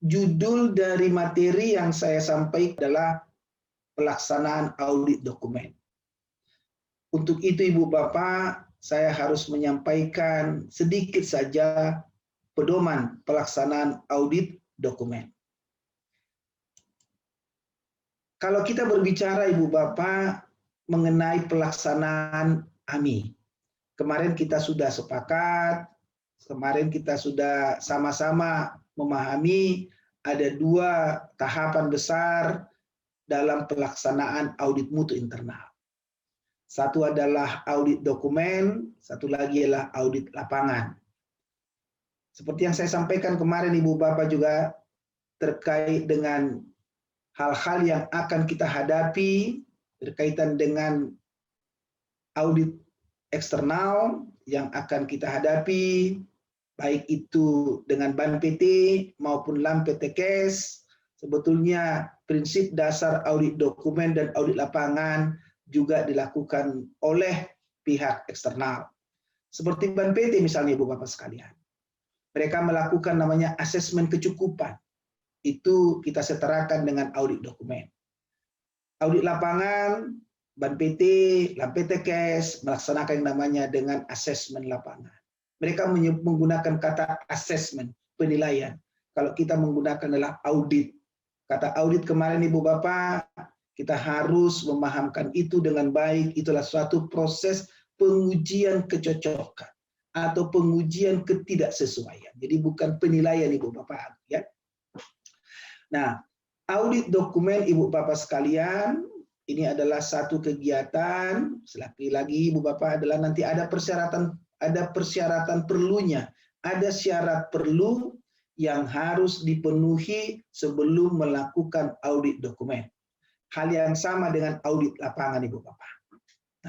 judul dari materi yang saya sampaikan adalah pelaksanaan audit dokumen. Untuk itu Ibu Bapak, saya harus menyampaikan sedikit saja pedoman pelaksanaan audit dokumen. Kalau kita berbicara Ibu Bapak mengenai pelaksanaan AMI, kemarin kita sudah sepakat, kemarin kita sudah sama-sama memahami ada dua tahapan besar dalam pelaksanaan audit mutu internal. Satu adalah audit dokumen, satu lagi adalah audit lapangan. Seperti yang saya sampaikan kemarin Ibu Bapak juga terkait dengan hal-hal yang akan kita hadapi berkaitan dengan audit eksternal yang akan kita hadapi, baik itu dengan BAN PT maupun LAM PT Kes. Sebetulnya prinsip dasar audit dokumen dan audit lapangan juga dilakukan oleh pihak eksternal. Seperti BAN PT misalnya Ibu Bapak sekalian. Mereka melakukan namanya asesmen kecukupan. Itu kita setarakan dengan audit dokumen. Audit lapangan, BAN PT, LAM PT Kes melaksanakan yang namanya dengan asesmen lapangan. Mereka menggunakan kata asesmen, penilaian. Kalau kita menggunakan adalah audit. Kata audit kemarin Ibu Bapak, kita harus memahamkan itu dengan baik. Itulah suatu proses pengujian kecocokan atau pengujian ketidaksesuaian. Jadi bukan penilaian Ibu Bapak, ya. Nah, audit dokumen Ibu Bapak sekalian, ini adalah satu kegiatan, lagi Ibu Bapak adalah nanti ada persyaratan perlunya, ada syarat perlu yang harus dipenuhi sebelum melakukan audit dokumen. Hal yang sama dengan audit lapangan Ibu Bapak.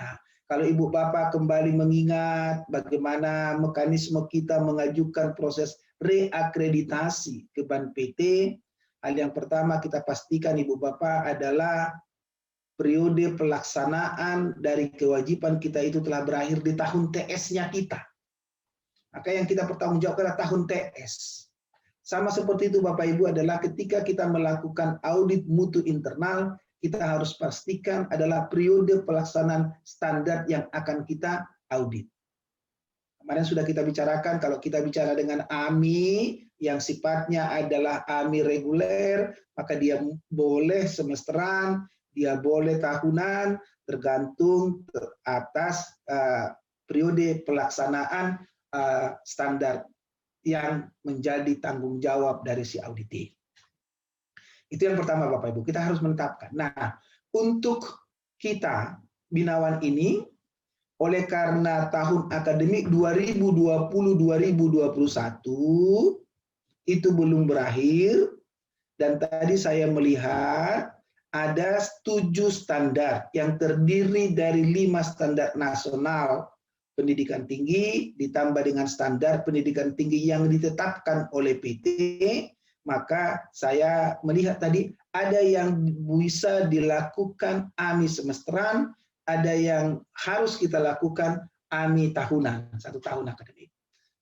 Nah, kalau Ibu Bapak kembali mengingat bagaimana mekanisme kita mengajukan proses reakreditasi ke BAN PT, hal yang pertama kita pastikan Ibu Bapak adalah periode pelaksanaan dari kewajiban kita itu telah berakhir di tahun TS-nya kita. Maka yang kita pertanggungjawabkan adalah tahun TS. Sama seperti itu Bapak Ibu adalah ketika kita melakukan audit mutu internal, kita harus pastikan adalah periode pelaksanaan standar yang akan kita audit. Kemarin sudah kita bicarakan, kalau kita bicara dengan AMI yang sifatnya adalah AMI reguler, maka dia boleh semesteran, dia boleh tahunan, tergantung atas periode pelaksanaan standar yang menjadi tanggung jawab dari si auditi. Itu yang pertama Bapak Ibu, kita harus menetapkan. Nah, untuk kita Binawan ini, oleh karena tahun akademik 2020-2021 itu belum berakhir, dan tadi saya melihat ada 7 standar yang terdiri dari 5 standar nasional pendidikan tinggi ditambah dengan standar pendidikan tinggi yang ditetapkan oleh PT, maka saya melihat tadi ada yang bisa dilakukan AMI semesteran, ada yang harus kita lakukan AMI tahunan, 1 tahun akademik.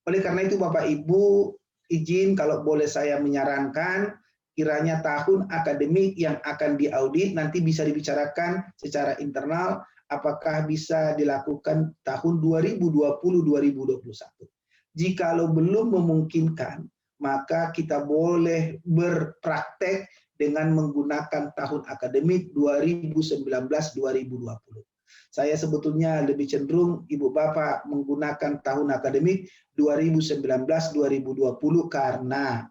Oleh karena itu Bapak Ibu, izin kalau boleh saya menyarankan, kiranya tahun akademik yang akan diaudit nanti bisa dibicarakan secara internal, apakah bisa dilakukan tahun 2020-2021. Jikalau belum memungkinkan, maka kita boleh berpraktek dengan menggunakan tahun akademik 2019-2020. Saya sebetulnya lebih cenderung Ibu Bapak menggunakan tahun akademik 2019-2020 karena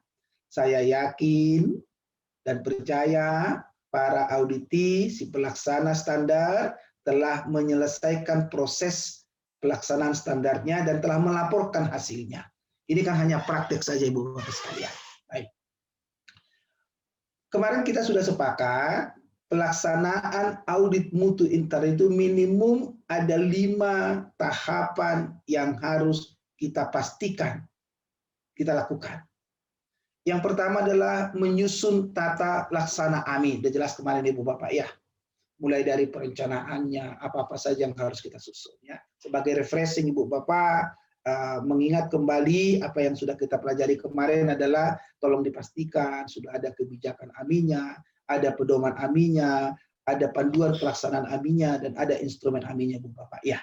saya yakin dan percaya para auditi, si pelaksana standar telah menyelesaikan proses pelaksanaan standarnya dan telah melaporkan hasilnya. Ini kan hanya praktek saja Ibu Bapak sekalian. Baik. Kemarin kita sudah sepakat pelaksanaan audit mutu internal itu minimum ada 5 tahapan yang harus kita pastikan kita lakukan. Yang pertama adalah menyusun tata laksana AMI. Sudah jelas kemarin Ibu Bapak ya. Mulai dari perencanaannya, apa-apa saja yang harus kita susun. Ya. Sebagai refreshing Ibu Bapak, mengingat kembali apa yang sudah kita pelajari kemarin adalah tolong dipastikan sudah ada kebijakan AMI-nya, ada pedoman AMI-nya, ada panduan pelaksanaan AMI-nya, dan ada instrumen AMI-nya, Bu Bapak. Ya,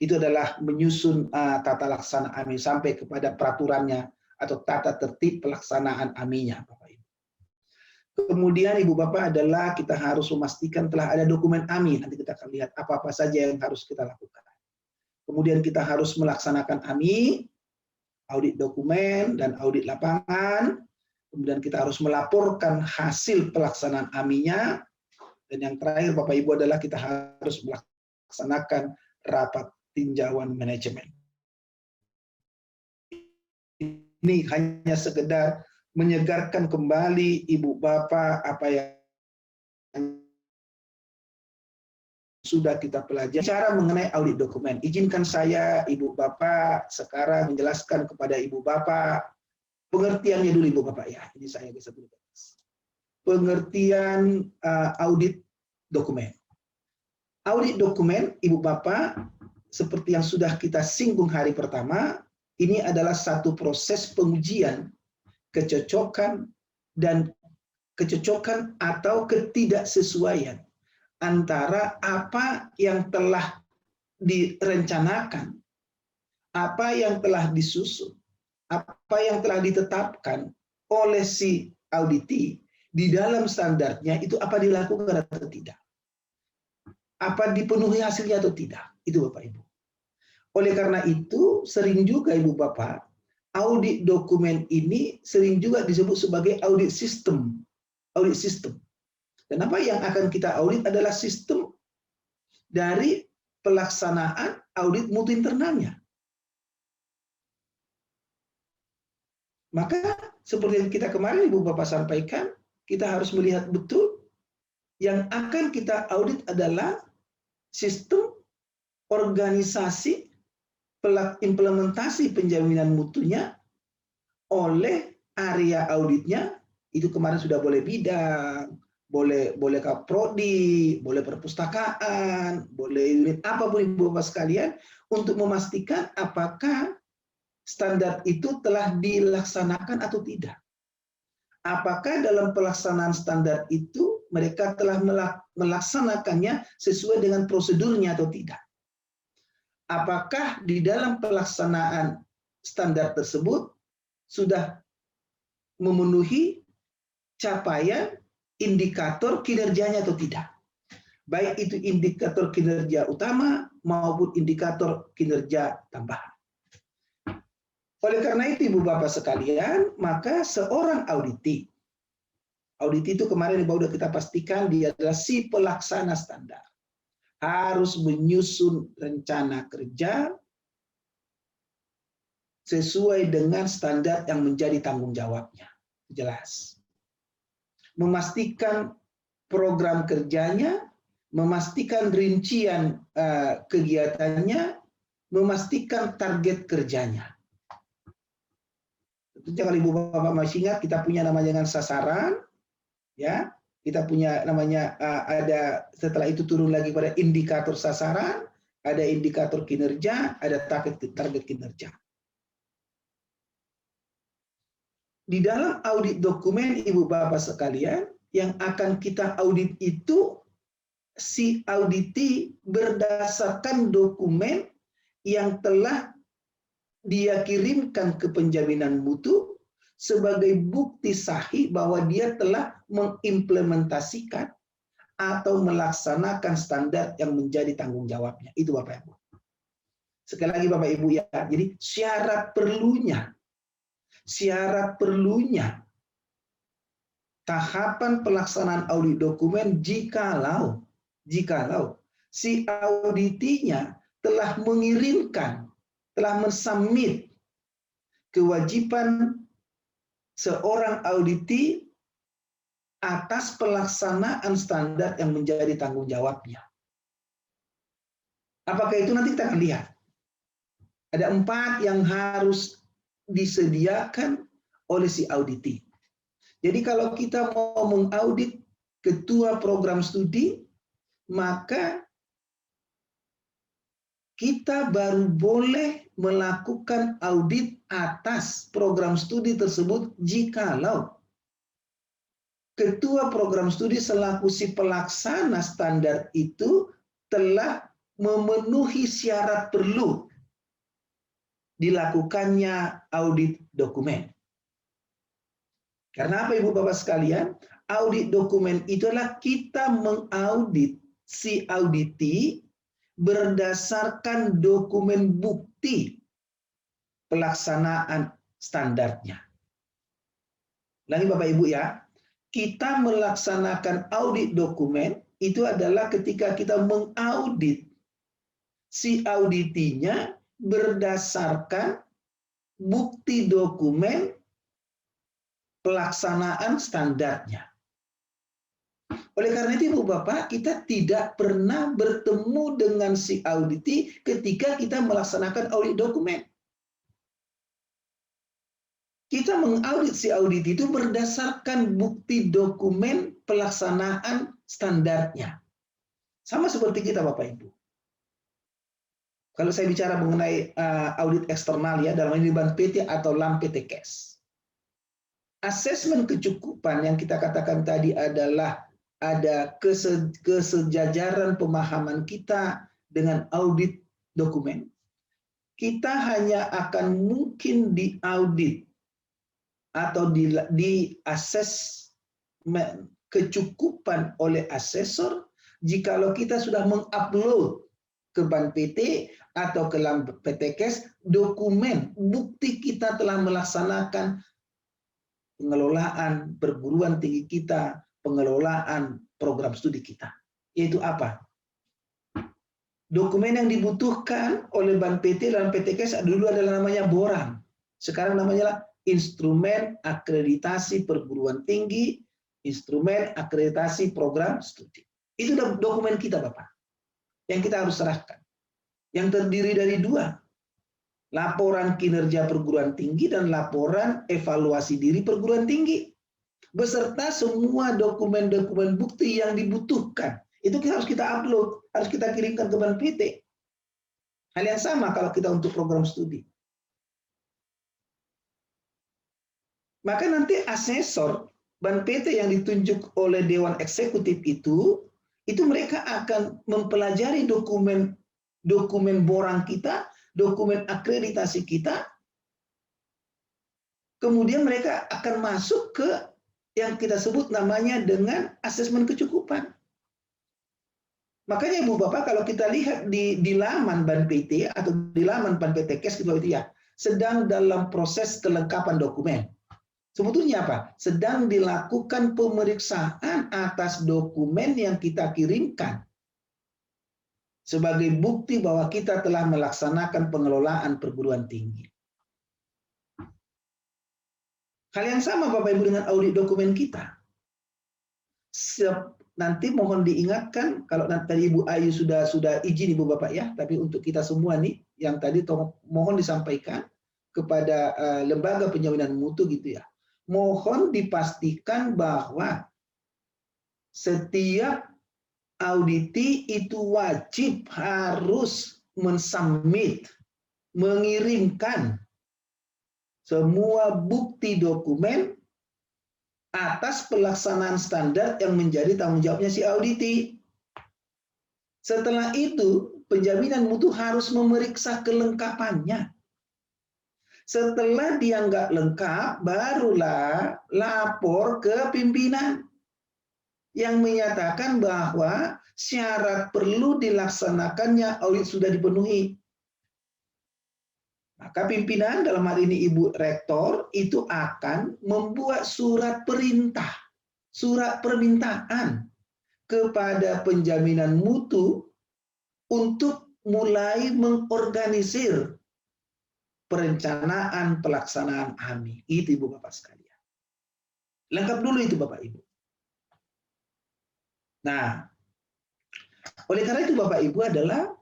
itu adalah menyusun tata laksana AMI sampai kepada peraturannya atau tata tertib pelaksanaan AMI-nya, Bapak Ibu. Kemudian Ibu Bapak adalah kita harus memastikan telah ada dokumen AMI. Nanti kita akan lihat apa-apa saja yang harus kita lakukan. Kemudian kita harus melaksanakan AMI, audit dokumen dan audit lapangan. Kemudian kita harus melaporkan hasil pelaksanaan AMI-nya. Dan yang terakhir Bapak Ibu adalah kita harus melaksanakan rapat tinjauan manajemen. Ini hanya sekedar menyegarkan kembali Ibu Bapak apa yang sudah kita pelajari. Cara mengenai audit dokumen. Izinkan saya, Ibu Bapak, sekarang menjelaskan kepada Ibu Bapak pengertiannya dulu, Ibu Bapak ya. Ini saya bisa dulu. Pengertian audit dokumen. Audit dokumen, Ibu Bapak, seperti yang sudah kita singgung hari pertama, ini adalah satu proses pengujian kecocokan atau ketidaksesuaian antara apa yang telah direncanakan, apa yang telah disusun, apa yang telah ditetapkan oleh si auditi di dalam standarnya itu apa dilakukan atau tidak. Apa dipenuhi hasilnya atau tidak. Itu Bapak Ibu. Oleh karena itu sering juga Ibu Bapak, audit dokumen ini sering juga disebut sebagai audit sistem. Audit sistem. Kenapa yang akan kita audit adalah sistem dari pelaksanaan audit mutu internalnya. Maka seperti yang kita kemarin Ibu Bapak sampaikan, kita harus melihat betul yang akan kita audit adalah sistem organisasi implementasi penjaminan mutunya oleh area auditnya. Itu kemarin sudah boleh bidang, boleh kaprodi, boleh perpustakaan, boleh unit apapun Ibu Bapak sekalian, untuk memastikan apakah standar itu telah dilaksanakan atau tidak. Apakah dalam pelaksanaan standar itu mereka telah melaksanakannya sesuai dengan prosedurnya atau tidak. Apakah di dalam pelaksanaan standar tersebut sudah memenuhi capaian indikator kinerjanya atau tidak. Baik itu indikator kinerja utama maupun indikator kinerja tambahan. Oleh karena itu Ibu Bapak sekalian, maka seorang auditi itu kemarin Ibu sudah kita pastikan dia adalah si pelaksana standar. Harus menyusun rencana kerja sesuai dengan standar yang menjadi tanggung jawabnya. Jelas. Memastikan program kerjanya, memastikan rincian kegiatannya, memastikan target kerjanya. Tentunya kalau Ibu Bapak masih ingat, kita punya namanya sasaran, ya. Kita punya namanya ada, setelah itu turun lagi pada indikator sasaran, ada indikator kinerja, ada target kinerja. Di dalam audit dokumen Ibu Bapak sekalian, yang akan kita audit itu si auditi berdasarkan dokumen yang telah dia kirimkan ke penjaminan mutu sebagai bukti sahih bahwa dia telah mengimplementasikan atau melaksanakan standar yang menjadi tanggung jawabnya. Itu Bapak Ibu. Sekali lagi Bapak Ibu ya, jadi syarat perlunya tahapan pelaksanaan audit dokumen jikalau si auditinya telah mengirimkan, telah mensubmit kewajiban seorang auditi atas pelaksanaan standar yang menjadi tanggung jawabnya. Apakah itu nanti kita akan lihat. Ada 4 yang harus disediakan oleh si auditi. Jadi kalau kita mau mengaudit ketua program studi, maka kita baru boleh melakukan audit atas program studi tersebut jikalau ketua program studi selaku si pelaksana standar itu telah memenuhi syarat perlu dilakukannya audit dokumen. Karena apa Ibu Bapak sekalian? Audit dokumen itu adalah kita mengaudit si auditi berdasarkan dokumen bukti pelaksanaan standarnya. Lagi Bapak Ibu ya, kita melaksanakan audit dokumen itu adalah ketika kita mengaudit si auditinya berdasarkan bukti dokumen pelaksanaan standarnya. Oleh karena itu Ibu Bapak, kita tidak pernah bertemu dengan si auditi ketika kita melaksanakan audit dokumen. Kita mengaudit si auditi itu berdasarkan bukti dokumen pelaksanaan standarnya. Sama seperti kita Bapak Ibu. Kalau saya bicara mengenai audit eksternal ya, dalam ini BAN PT atau LAM PT Kes. Asesmen kecukupan yang kita katakan tadi adalah ada kesejajaran pemahaman kita dengan audit dokumen. Kita hanya akan mungkin diaudit atau diakses kecukupan oleh asesor jikalau kita sudah mengupload ke BAN PT atau ke LAM PT Kes dokumen bukti kita telah melaksanakan pengelolaan perguruan tinggi kita, pengelolaan program studi kita. Yaitu apa? Dokumen yang dibutuhkan oleh BAN PT dan PT Kes dulu adalah namanya BORAN. Sekarang namanya Instrumen Akreditasi Perguruan Tinggi, Instrumen Akreditasi Program Studi. Itu dokumen kita Bapak, yang kita harus serahkan. Yang terdiri dari dua, laporan kinerja perguruan tinggi dan laporan evaluasi diri perguruan tinggi. Beserta semua dokumen-dokumen bukti yang dibutuhkan. Itu harus kita upload, harus kita kirimkan ke BAN PT. Hal yang sama kalau kita untuk program studi. Maka nanti asesor BAN PT yang ditunjuk oleh Dewan Eksekutif itu mereka akan mempelajari dokumen borang kita, dokumen akreditasi kita, kemudian mereka akan masuk ke yang kita sebut namanya dengan asesmen kecukupan. Makanya Ibu Bapak kalau kita lihat di laman BAN PT atau di laman BAN PT Kes gitu ya, sedang dalam proses kelengkapan dokumen. Sebetulnya apa? Sedang dilakukan pemeriksaan atas dokumen yang kita kirimkan sebagai bukti bahwa kita telah melaksanakan pengelolaan perguruan tinggi. Hal yang sama Bapak Ibu dengan audit dokumen kita. Nanti mohon diingatkan, kalau tadi Ibu Ayu sudah izin Ibu Bapak ya, tapi untuk kita semua nih, yang tadi mohon disampaikan kepada lembaga penjaminan mutu gitu ya. Mohon dipastikan bahwa setiap auditi itu wajib harus mensubmit, mengirimkan semua bukti dokumen atas pelaksanaan standar yang menjadi tanggung jawabnya si auditi. Setelah itu, penjaminan mutu harus memeriksa kelengkapannya. Setelah dia nggak lengkap, barulah lapor ke pimpinan yang menyatakan bahwa syarat perlu dilaksanakannya audit sudah dipenuhi. Maka pimpinan dalam hal ini Ibu Rektor itu akan membuat surat perintah, surat permintaan kepada penjaminan mutu untuk mulai mengorganisir perencanaan pelaksanaan AMI. Itu Ibu Bapak sekalian. Lengkap dulu itu Bapak Ibu. Nah, oleh karena itu Bapak Ibu adalah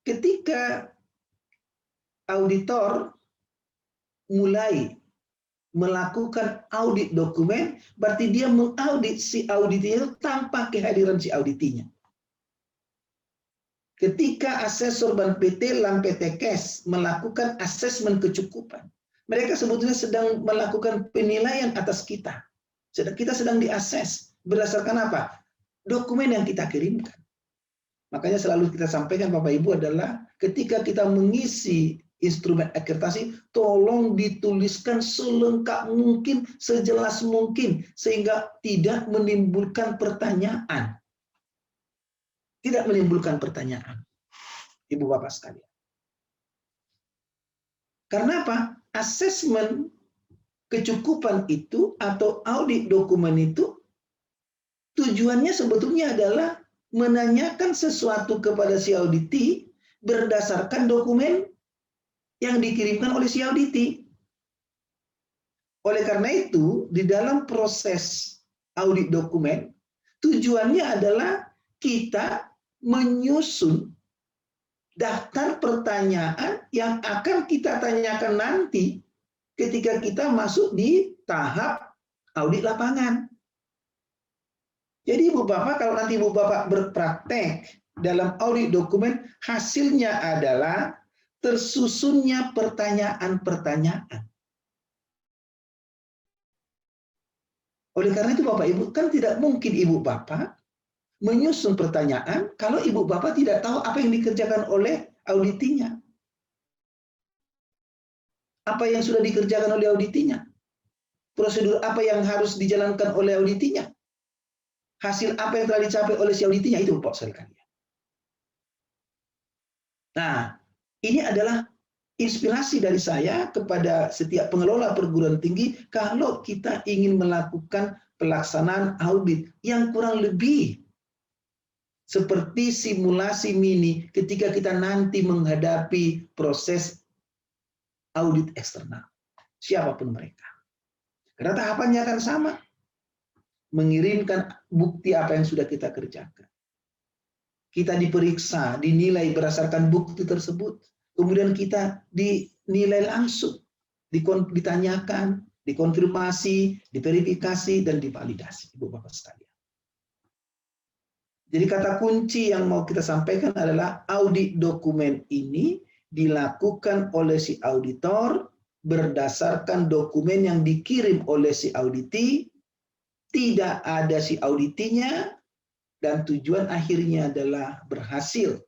ketika auditor mulai melakukan audit dokumen, berarti dia mengaudit si auditinya tanpa kehadiran si auditinya. ketika asesor Bank PT LAM PT Cash melakukan asesmen kecukupan, mereka sebetulnya sedang melakukan penilaian atas kita. Kita sedang diakses berdasarkan apa? Dokumen yang kita kirimkan. Makanya selalu kita sampaikan Bapak Ibu adalah ketika kita mengisi instrumen akreditasi, tolong dituliskan selengkap mungkin, sejelas mungkin, sehingga tidak menimbulkan pertanyaan. Tidak menimbulkan pertanyaan, Ibu Bapak sekalian. Karena apa? Asesmen kecukupan itu atau audit dokumen itu tujuannya sebetulnya adalah menanyakan sesuatu kepada si auditi berdasarkan dokumen yang dikirimkan oleh si auditi. Oleh karena itu, di dalam proses audit dokumen, tujuannya adalah kita menyusun daftar pertanyaan yang akan kita tanyakan nanti ketika kita masuk di tahap audit lapangan. Jadi Ibu Bapak, kalau nanti Ibu Bapak berpraktek dalam audit dokumen, hasilnya adalah tersusunnya pertanyaan-pertanyaan. Oleh karena itu Bapak Ibu, kan tidak mungkin Ibu Bapak menyusun pertanyaan kalau Ibu Bapak tidak tahu apa yang dikerjakan oleh auditinya. Apa yang sudah dikerjakan oleh auditinya? Prosedur apa yang harus dijalankan oleh auditinya? Hasil apa yang telah dicapai oleh si auditinya, itu Bapak sekalian. Nah, ini adalah inspirasi dari saya kepada setiap pengelola perguruan tinggi kalau kita ingin melakukan pelaksanaan audit yang kurang lebih seperti simulasi mini ketika kita nanti menghadapi proses audit eksternal. Siapapun mereka. Karena tahapannya akan sama. Mengirimkan bukti apa yang sudah kita kerjakan. Kita diperiksa, dinilai berdasarkan bukti tersebut. Kemudian kita dinilai langsung, ditanyakan, dikonfirmasi, diverifikasi, dan divalidasi, Ibu Bapak sekalian. Jadi kata kunci yang mau kita sampaikan adalah audit dokumen ini dilakukan oleh si auditor berdasarkan dokumen yang dikirim oleh si auditi, tidak ada si auditinya, dan tujuan akhirnya adalah berhasil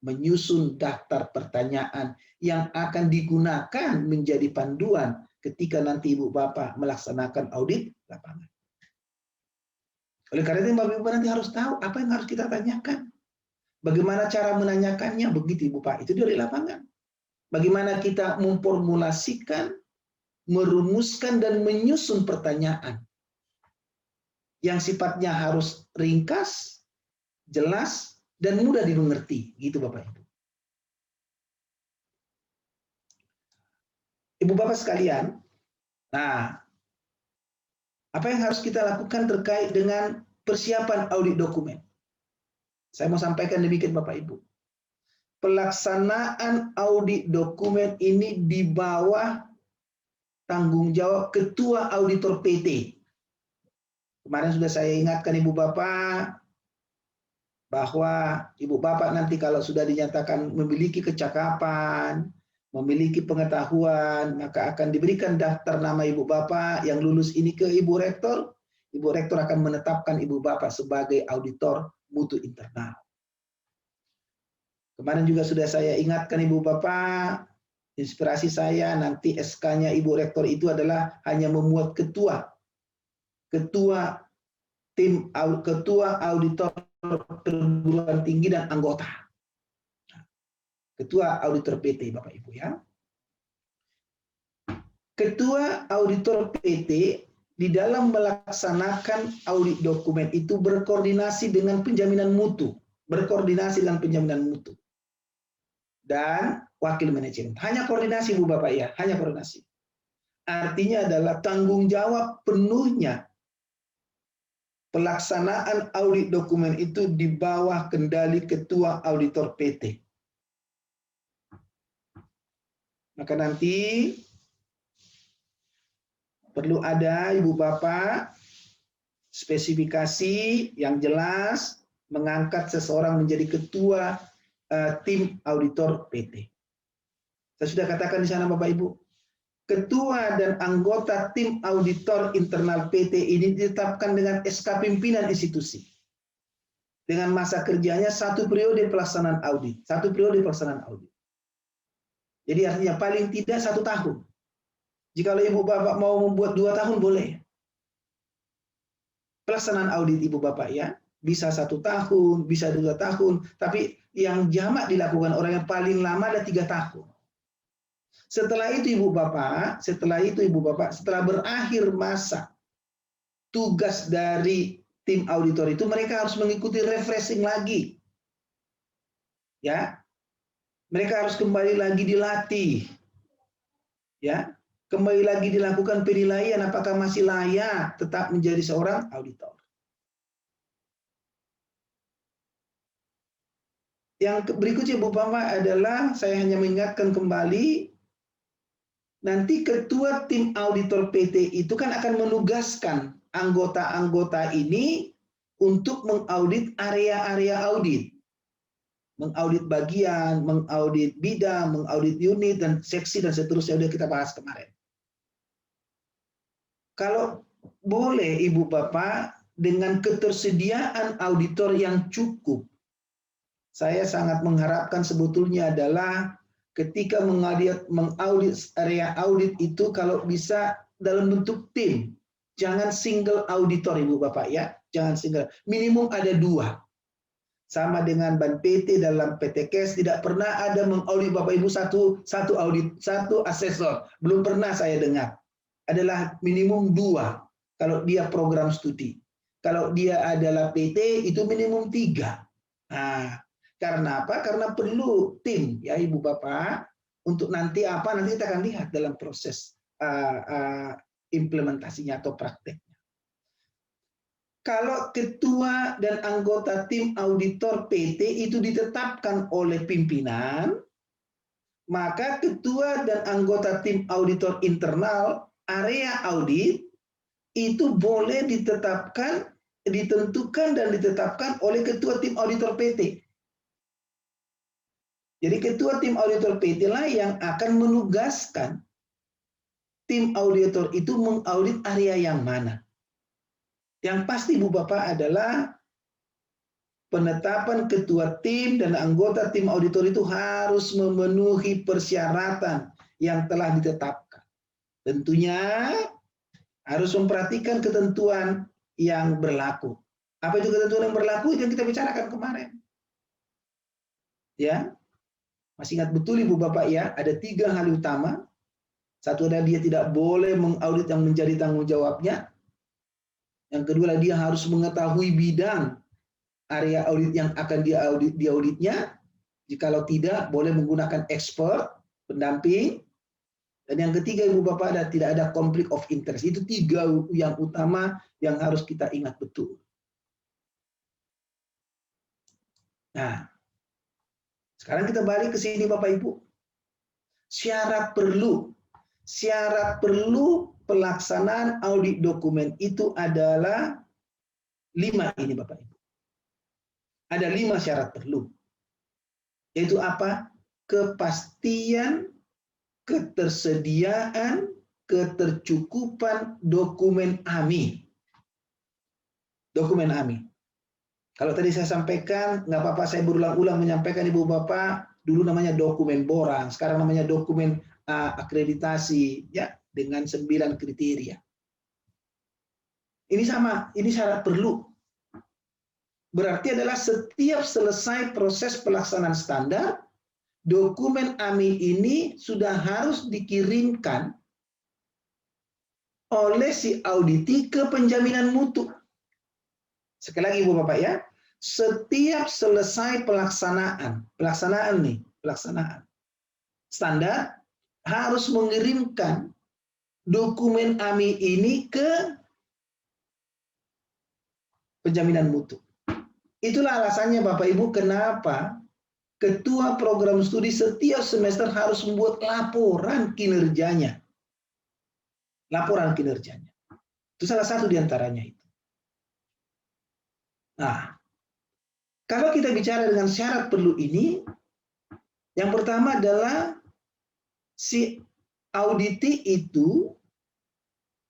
menyusun daftar pertanyaan yang akan digunakan menjadi panduan ketika nanti Ibu Bapak melaksanakan audit lapangan. Oleh karena itu Bapak Ibu nanti harus tahu apa yang harus kita tanyakan. Bagaimana cara menanyakannya, begitu Ibu Pak, itu dari lapangan. Bagaimana kita memformulasikan, merumuskan, dan menyusun pertanyaan yang sifatnya harus ringkas, jelas, dan mudah dimengerti, gitu Bapak Ibu. Ibu Bapak sekalian, nah, apa yang harus kita lakukan terkait dengan persiapan audit dokumen? Saya mau sampaikan demikian Bapak Ibu. Pelaksanaan audit dokumen ini di bawah tanggung jawab Ketua Auditor PT. Kemarin sudah saya ingatkan Ibu Bapak bahwa Ibu Bapak nanti kalau sudah dinyatakan memiliki kecakapan, memiliki pengetahuan, maka akan diberikan daftar nama Ibu Bapak yang lulus ini ke Ibu Rektor. Ibu Rektor akan menetapkan Ibu Bapak sebagai auditor mutu internal. Kemarin juga sudah saya ingatkan Ibu Bapak, inspirasi saya nanti SK-nya Ibu Rektor itu adalah hanya memuat ketua auditor perguruan tinggi dan anggota. Ketua auditor PT Bapak Ibu ya. Ketua auditor PT di dalam melaksanakan audit dokumen itu berkoordinasi dengan penjaminan mutu, dan wakil manajemen. Hanya koordinasi Bu Bapak ya, hanya koordinasi. Artinya adalah tanggung jawab penuhnya pelaksanaan audit dokumen itu di bawah kendali Ketua Auditor PT. Maka nanti perlu ada Ibu Bapak spesifikasi yang jelas mengangkat seseorang menjadi ketua tim auditor PT. Saya sudah katakan di sana Bapak Ibu, ketua dan anggota tim auditor internal PT ini ditetapkan dengan SK pimpinan institusi. Dengan masa kerjanya 1 periode pelaksanaan audit. 1 periode pelaksanaan audit. Jadi artinya paling tidak 1 tahun. Jika Ibu Bapak mau membuat 2 tahun boleh. Pelaksanaan audit Ibu Bapak ya, bisa 1 tahun, bisa 2 tahun, tapi yang jamak dilakukan orang yang paling lama ada 3 tahun. Setelah itu Ibu Bapak, setelah berakhir masa tugas dari tim auditor itu, mereka harus mengikuti refreshing lagi. Ya. Mereka harus kembali lagi dilatih. Ya. Kembali lagi dilakukan penilaian apakah masih layak tetap menjadi seorang auditor. Yang berikutnya Ibu Bapak adalah saya hanya mengingatkan kembali, nanti ketua tim auditor PT itu kan akan menugaskan anggota-anggota ini untuk mengaudit area-area audit. Mengaudit bagian, mengaudit bidang, mengaudit unit, dan seksi, dan seterusnya sudah kita bahas kemarin. Kalau boleh Ibu Bapak, dengan ketersediaan auditor yang cukup, saya sangat mengharapkan sebetulnya adalah ketika mengaudit area audit itu kalau bisa dalam bentuk tim, jangan single auditor Ibu Bapak ya, jangan single, minimum ada 2. Sama dengan Ban PT dalam PT Kes tidak pernah ada mengaudit Bapak Ibu satu audit, 1 asesor, belum pernah saya dengar. Adalah minimum 2 kalau dia program studi. Kalau dia adalah PT itu minimum 3. Nah, karena apa? Karena perlu tim ya Ibu Bapak untuk nanti nanti kita akan lihat dalam proses implementasinya atau prakteknya. Kalau ketua dan anggota tim auditor PT itu ditetapkan oleh pimpinan, maka ketua dan anggota tim auditor internal area audit itu boleh ditentukan dan ditetapkan oleh ketua tim auditor PT. Jadi ketua tim auditor PT lah yang akan menugaskan tim auditor itu mengaudit area yang mana. Yang pasti Ibu Bapak adalah penetapan ketua tim dan anggota tim auditor itu harus memenuhi persyaratan yang telah ditetapkan. Tentunya harus memperhatikan ketentuan yang berlaku. Apa itu ketentuan yang berlaku? Itu yang kita bicarakan kemarin. Ya, masih ingat betul Ibu Bapak ya, ada 3 hal utama. Satu adalah dia tidak boleh mengaudit yang menjadi tanggung jawabnya. Yang kedua adalah dia harus mengetahui bidang area audit yang akan diauditnya. Jikalau tidak, boleh menggunakan expert, pendamping. Dan yang ketiga Ibu Bapak tidak ada konflik of interest. Itu 3 yang utama yang harus kita ingat betul. Nah, sekarang kita balik ke sini Bapak Ibu. Syarat perlu pelaksanaan audit dokumen itu adalah 5 ini Bapak Ibu. Ada 5 syarat perlu. Yaitu apa? Kepastian, ketersediaan, ketercukupan dokumen AMI. Dokumen AMI. Kalau tadi saya sampaikan, nggak apa-apa saya berulang-ulang menyampaikan Ibu Bapak, dulu namanya dokumen borang, sekarang namanya dokumen akreditasi, ya, dengan 9 kriteria. Ini sama, ini syarat perlu. Berarti adalah setiap selesai proses pelaksanaan standar, dokumen AMI ini sudah harus dikirimkan oleh si auditi ke penjaminan mutu. Sekali lagi Ibu Bapak ya, setiap selesai pelaksanaan standar harus mengirimkan dokumen AMI ini ke penjaminan mutu. Itulah alasannya Bapak Ibu kenapa ketua program studi setiap semester harus membuat laporan kinerjanya. Laporan kinerjanya. Itu salah satu diantaranya itu. Nah, kalau kita bicara dengan syarat perlu ini, Yang pertama adalah si auditi itu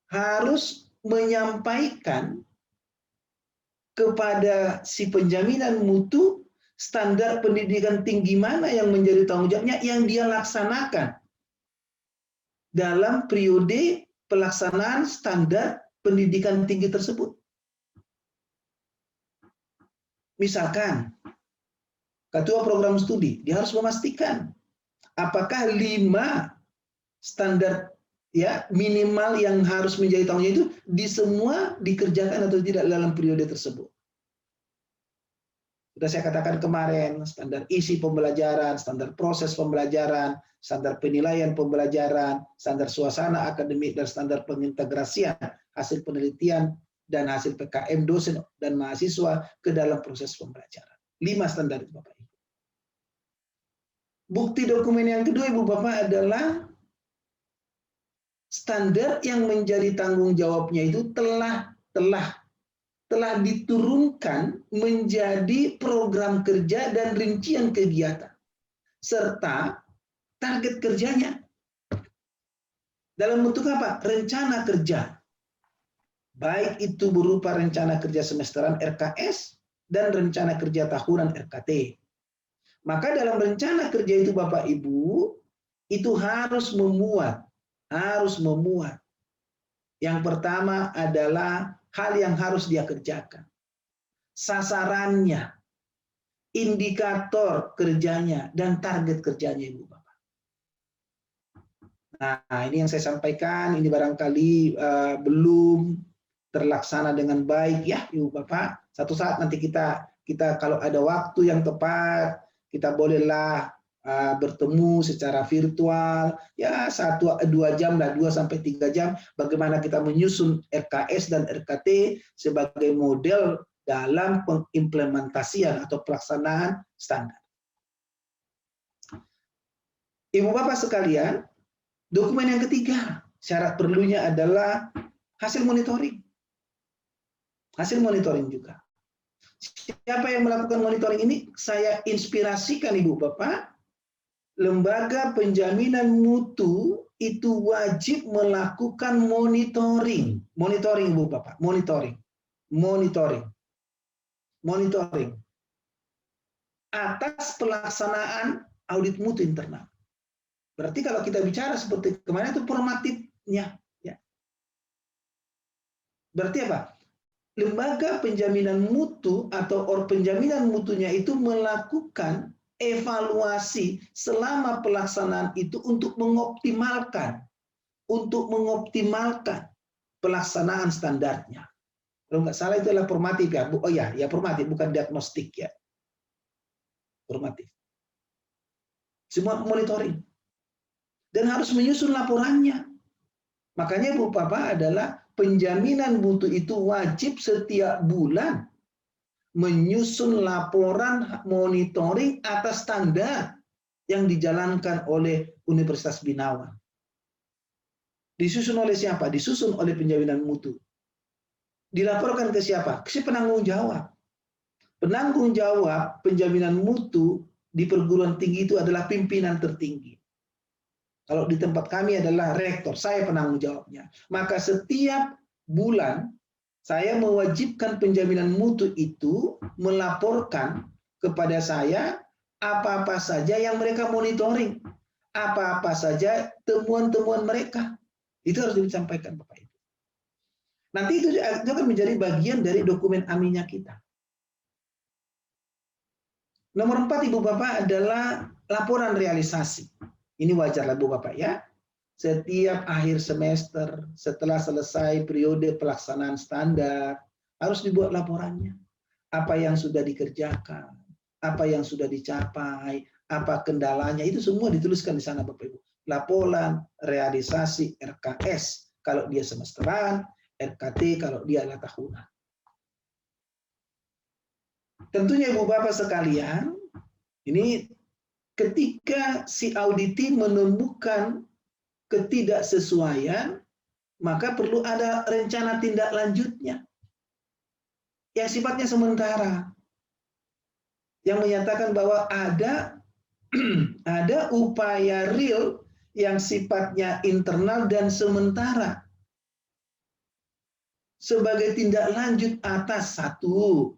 harus menyampaikan kepada si penjaminan mutu standar pendidikan tinggi mana yang menjadi tanggung jawabnya yang dia laksanakan dalam periode pelaksanaan standar pendidikan tinggi tersebut. Misalkan, ketua program studi, dia harus memastikan apakah 5 standar ya minimal yang harus menjadi tanggung jawab itu di semua dikerjakan atau tidak dalam periode tersebut. Sudah saya katakan kemarin, standar isi pembelajaran, standar proses pembelajaran, standar penilaian pembelajaran, standar suasana akademik, dan standar pengintegrasian hasil penelitian dan hasil PKM dosen dan mahasiswa ke dalam proses pembelajaran. 5 standar itu Bapak Ibu. Bukti dokumen yang kedua Ibu Bapak adalah standar yang menjadi tanggung jawabnya itu telah diturunkan menjadi program kerja dan rincian kegiatan serta target kerjanya dalam bentuk apa? Rencana kerja. Baik itu berupa rencana kerja semesteran RKS dan rencana kerja tahunan RKT. Maka dalam rencana kerja itu Bapak Ibu itu harus memuat. Yang pertama adalah hal yang harus dia kerjakan. Sasarannya, indikator kerjanya, dan target kerjanya Ibu Bapak. Nah, ini yang saya sampaikan, ini barangkali belum terlaksana dengan baik ya Ibu Bapak. Satu saat nanti kita kalau ada waktu yang tepat, kita bolehlah bertemu secara virtual ya 1-2 jam lah, 2-3 jam, bagaimana kita menyusun RKS dan RKT sebagai model dalam pengimplementasian atau pelaksanaan standar. Ibu Bapak sekalian, dokumen yang ketiga syarat perlunya adalah hasil monitoring. Hasil monitoring juga. Siapa yang melakukan monitoring ini? Saya inspirasikan Ibu Bapak. Lembaga penjaminan mutu itu wajib melakukan monitoring. Monitoring Ibu Bapak, monitoring atas pelaksanaan audit mutu internal. Berarti kalau kita bicara seperti kemarin itu formatifnya ya. Berarti apa? Lembaga penjaminan mutu atau penjaminan mutunya itu melakukan evaluasi selama pelaksanaan itu untuk mengoptimalkan pelaksanaan standarnya. Kalau nggak salah itu adalah formatif ya. Oh ya, formatif bukan diagnostik ya. Formatif. Semua monitoring. Dan harus menyusun laporannya. Makanya Bu Bapak adalah penjaminan mutu itu wajib setiap bulan menyusun laporan monitoring atas standar yang dijalankan oleh Universitas Binawa. Disusun oleh siapa? Disusun oleh penjaminan mutu. Dilaporkan ke siapa? Ke si penanggung jawab. Penanggung jawab penjaminan mutu di perguruan tinggi itu adalah pimpinan tertinggi. Kalau di tempat kami adalah rektor, saya penanggung jawabnya. Maka setiap bulan saya mewajibkan penjaminan mutu itu melaporkan kepada saya apa-apa saja yang mereka monitoring, apa-apa saja temuan-temuan mereka. Itu harus disampaikan Bapak Ibu. Nanti itu akan menjadi bagian dari dokumen aminnya kita. Nomor 4 Ibu Bapak adalah laporan realisasi. Ini wajarlah Bu Bapak ya. Setiap akhir semester setelah selesai periode pelaksanaan standar harus dibuat laporannya. Apa yang sudah dikerjakan, apa yang sudah dicapai, apa kendalanya, itu semua dituliskan di sana Bapak Ibu. Laporan realisasi RKS kalau dia semesteran, RKT kalau dia adalah tahunan. Tentunya Ibu Bapak sekalian, ini ketika si auditi menemukan ketidaksesuaian, maka perlu ada rencana tindak lanjutnya yang sifatnya sementara, yang menyatakan bahwa ada ada upaya real yang sifatnya internal dan sementara sebagai tindak lanjut atas satu,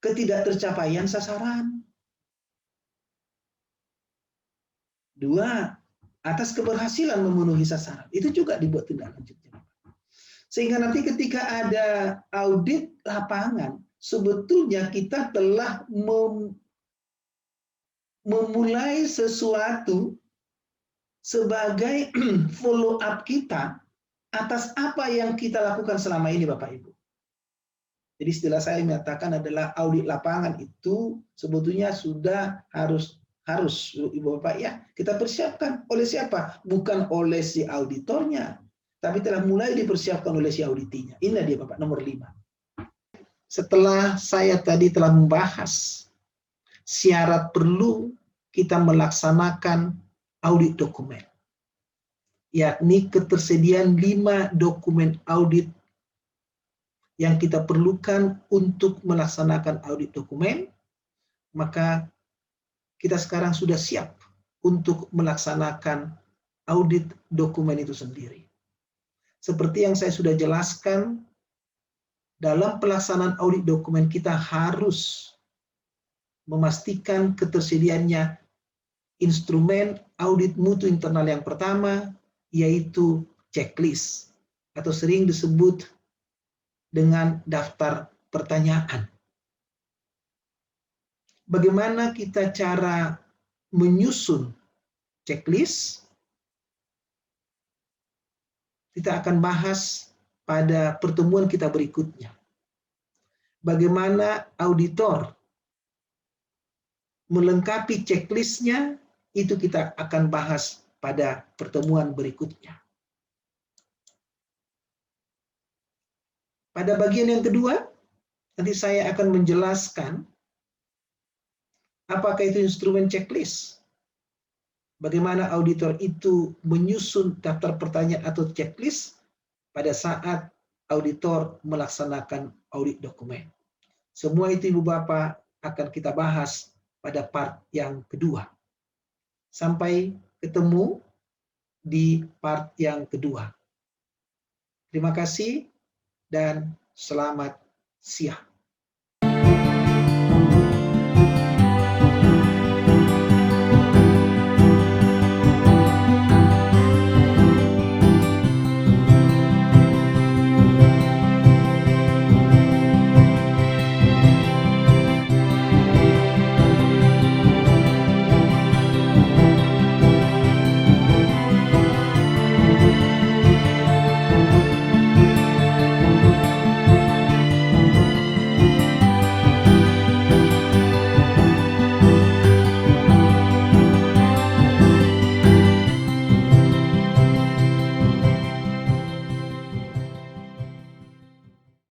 ketidaktercapaian sasaran. Dua, atas keberhasilan memenuhi sasaran. Itu juga dibuat tindak lanjutnya. Sehingga nanti ketika ada audit lapangan, sebetulnya kita telah memulai sesuatu sebagai follow up kita atas apa yang kita lakukan selama ini, Bapak Ibu. Jadi istilah saya menyatakan adalah audit lapangan itu sebetulnya sudah harus Ibu Bapak ya, kita persiapkan oleh siapa? Bukan oleh si auditornya, tapi telah mulai dipersiapkan oleh si auditinya. Ini dia Bapak, nomor 5. Setelah saya tadi telah membahas syarat perlu kita melaksanakan audit dokumen, yakni ketersediaan 5 dokumen audit yang kita perlukan untuk melaksanakan audit dokumen, maka kita sekarang sudah siap untuk melaksanakan audit dokumen itu sendiri. Seperti yang saya sudah jelaskan, dalam pelaksanaan audit dokumen kita harus memastikan ketersediaannya instrumen audit mutu internal yang pertama, yaitu checklist, atau sering disebut dengan daftar pertanyaan. Bagaimana kita cara menyusun checklist? Kita akan bahas pada pertemuan kita berikutnya. Bagaimana auditor melengkapi checklistnya, itu kita akan bahas pada pertemuan berikutnya. Pada bagian yang kedua, nanti saya akan menjelaskan apakah itu instrumen checklist, bagaimana auditor itu menyusun daftar pertanyaan atau checklist pada saat auditor melaksanakan audit dokumen. Semua itu Ibu Bapak akan kita bahas pada part yang kedua. Sampai ketemu di part yang kedua. Terima kasih dan selamat siang.